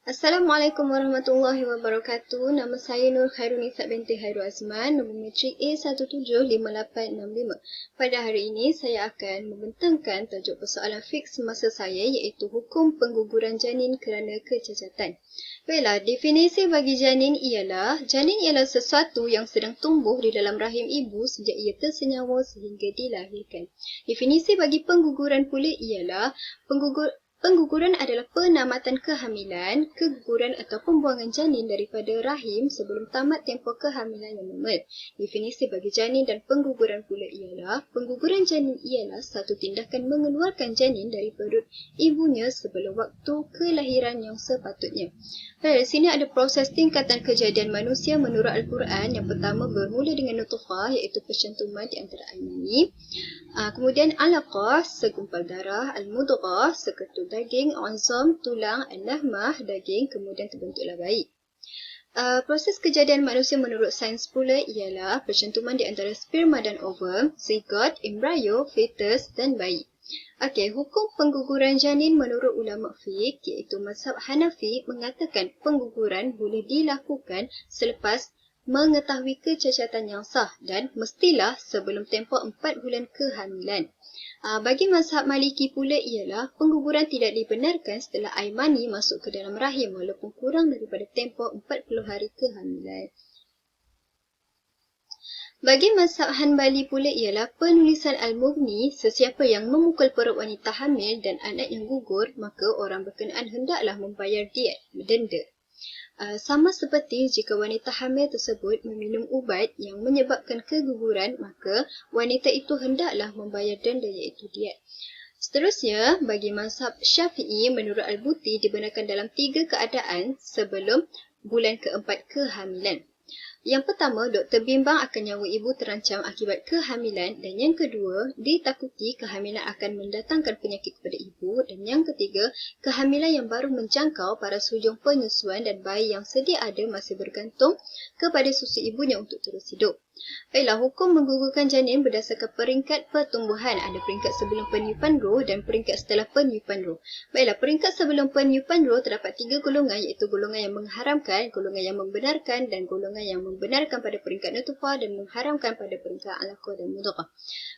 Assalamualaikum warahmatullahi wabarakatuh. Nama saya Nur Khairunisa binti Khairul Azman, nombor matrik A175865. Pada hari ini saya akan membentangkan tajuk persoalan fiks semasa saya iaitu hukum pengguguran janin kerana kecacatan. Baiklah, definisi bagi janin ialah sesuatu yang sedang tumbuh di dalam rahim ibu sejak ia tersenyawa sehingga dilahirkan. Definisi bagi pengguguran pula ialah Pengguguran adalah penamatan kehamilan, keguguran atau pembuangan janin daripada rahim sebelum tamat tempoh kehamilan yang normal. Definisi bagi janin dan pengguguran pula ialah, pengguguran janin ialah satu tindakan mengeluarkan janin dari perut ibunya sebelum waktu kelahiran yang sepatutnya. Di sini ada proses tingkatan kejadian manusia menurut Al-Quran. Yang pertama bermula dengan nutfah iaitu percantuman di antara air mani. Kemudian alaqah, segumpal darah, al-mudghah, seketul daging, azam, tulang, al-lahmah, daging, kemudian terbentuklah bayi. Proses kejadian manusia menurut sains pula ialah percantuman di antara sperma dan ovum, zigot, embrio, fetus dan bayi. Okey, hukum pengguguran janin menurut ulama fiqh iaitu mazhab Hanafi mengatakan pengguguran boleh dilakukan selepas mengetahui kecacatan yang sah dan mestilah sebelum tempoh 4 bulan kehamilan. Bagi mazhab Maliki pula ialah pengguguran tidak dibenarkan setelah air mani masuk ke dalam rahim walaupun kurang daripada tempoh 40 hari kehamilan. Bagi mazhab Hanbali pula ialah penulisan Al-Mughni, sesiapa yang memukul perut wanita hamil dan anak yang gugur, maka orang berkenaan hendaklah membayar diat, denda. Sama seperti jika wanita hamil tersebut meminum ubat yang menyebabkan keguguran, maka wanita itu hendaklah membayar denda iaitu diat. Seterusnya, bagi mazhab Syafi'i menurut Al-Buti dibenarkan dalam 3 keadaan sebelum bulan keempat kehamilan. Yang pertama, doktor bimbang akan nyawa ibu terancam akibat kehamilan, dan yang kedua, ditakuti kehamilan akan mendatangkan penyakit kepada ibu, dan yang ketiga, kehamilan yang baru menjangkau paras hujung penyusuan dan bayi yang sedia ada masih bergantung kepada susu ibunya untuk terus hidup. Baiklah, hukum menggugurkan janin berdasarkan peringkat pertumbuhan. Ada peringkat sebelum peniupan roh dan peringkat setelah peniupan roh. Baiklah, peringkat sebelum peniupan roh terdapat 3 golongan iaitu golongan yang mengharamkan, golongan yang membenarkan dan golongan yang membenarkan pada peringkat nutfah dan mengharamkan pada peringkat alaqah dan mudghah.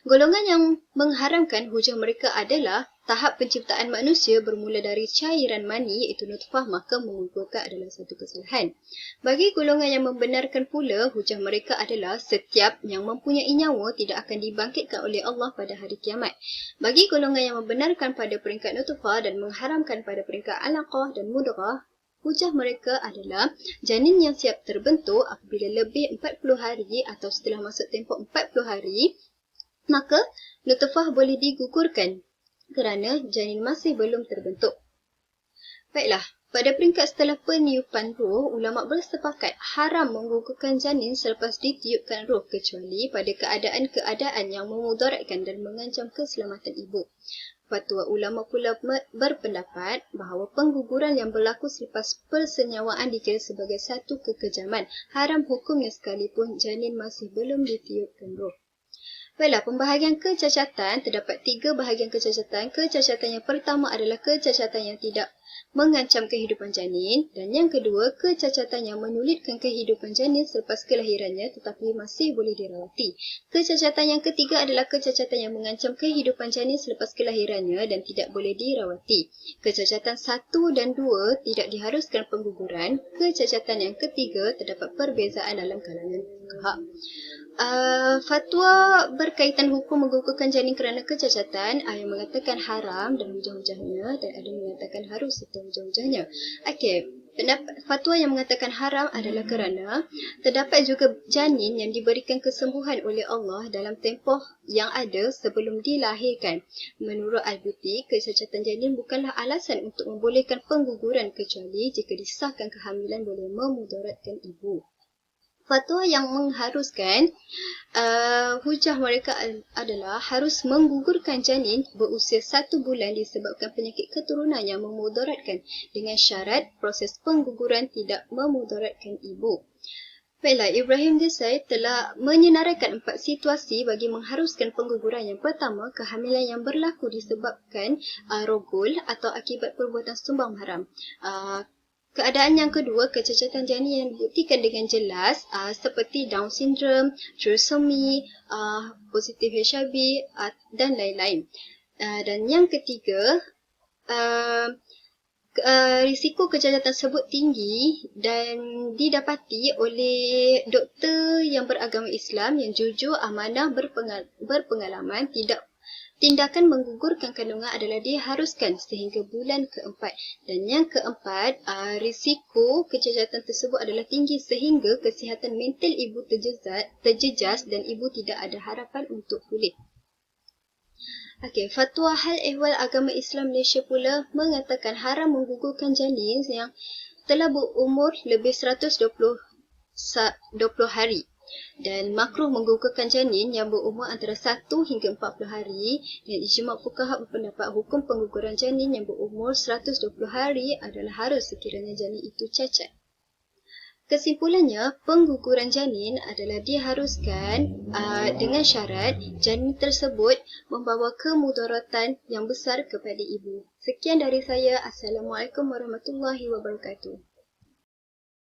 Golongan yang mengharamkan hujah mereka adalah tahap penciptaan manusia bermula dari cairan mani iaitu nutfah, maka menggugurkan adalah satu kesalahan. Bagi golongan yang membenarkan pula, hujah mereka adalah setiap yang mempunyai nyawa tidak akan dibangkitkan oleh Allah pada hari kiamat. Bagi golongan yang membenarkan pada peringkat nutfah dan mengharamkan pada peringkat alaqah dan mudghah, hujah mereka adalah janin yang siap terbentuk apabila lebih 40 hari atau setelah masuk tempoh 40 hari, maka nutfah boleh digugurkan kerana janin masih belum terbentuk. Baiklah, pada peringkat setelah peniupan roh, ulama bersepakat haram menggugurkan janin selepas ditiupkan roh kecuali pada keadaan-keadaan yang memudaratkan dan mengancam keselamatan ibu. Fatwa ulama pula berpendapat bahawa pengguguran yang berlaku selepas persenyawaan dikira sebagai satu kekejaman, haram hukumnya sekalipun janin masih belum ditiupkan roh. Baiklah, pembahagian kecacatan, terdapat 3 bahagian kecacatan. Kecacatan yang pertama adalah kecacatan yang tidak mengancam kehidupan janin, dan yang kedua, kecacatan yang menyulitkan kehidupan janin selepas kelahirannya tetapi masih boleh dirawati. Kecacatan yang ketiga adalah kecacatan yang mengancam kehidupan janin selepas kelahirannya dan tidak boleh dirawati. Kecacatan 1 dan 2 tidak diharuskan pengguguran. Kecacatan yang ketiga terdapat perbezaan dalam kalangan fuqaha. Fatwa berkaitan hukum menggugurkan janin kerana kecacatan, yang mengatakan haram dan hujah-hujahnya, dan ada yang mengatakan harus serta hujah-hujahnya. Okey, fatwa yang mengatakan haram adalah kerana terdapat juga janin yang diberikan kesembuhan oleh Allah dalam tempoh yang ada sebelum dilahirkan. Menurut Al-Buti, kecacatan janin bukanlah alasan untuk membolehkan pengguguran kecuali jika disahkan kehamilan boleh memudaratkan ibu. Fatwa yang mengharuskan hujah mereka adalah harus menggugurkan janin berusia 1 bulan disebabkan penyakit keturunan yang memudaratkan dengan syarat proses pengguguran tidak memudaratkan ibu. Baiklah, Ibrahim Desai telah menyenaraikan 4 situasi bagi mengharuskan pengguguran. Yang pertama, kehamilan yang berlaku disebabkan rogol atau akibat perbuatan sumbang haram. Keadaan yang kedua, kecacatan janin yang dibuktikan dengan jelas seperti Down syndrome, trisomi, positif HIV dan lain-lain. Dan yang ketiga, risiko kecacatan tersebut tinggi dan didapati oleh doktor yang beragama Islam yang jujur, amanah, berpengalaman. Tindakan menggugurkan kandungan adalah diharuskan sehingga bulan keempat. Dan yang keempat, risiko kecacatan tersebut adalah tinggi sehingga kesihatan mental ibu terjejas dan ibu tidak ada harapan untuk pulih. Okey, Fatwa Hal Ehwal Agama Islam Malaysia pula mengatakan haram menggugurkan janin yang telah berumur lebih 120 hari. Dan makruh menggugurkan janin yang berumur antara 1 hingga 40 hari, dan ijma' fuqaha berpendapat hukum pengguguran janin yang berumur 120 hari adalah harus sekiranya janin itu cacat. Kesimpulannya, pengguguran janin adalah diharuskan dengan syarat janin tersebut membawa kemudaratan yang besar kepada ibu. Sekian dari saya. Assalamualaikum warahmatullahi wabarakatuh.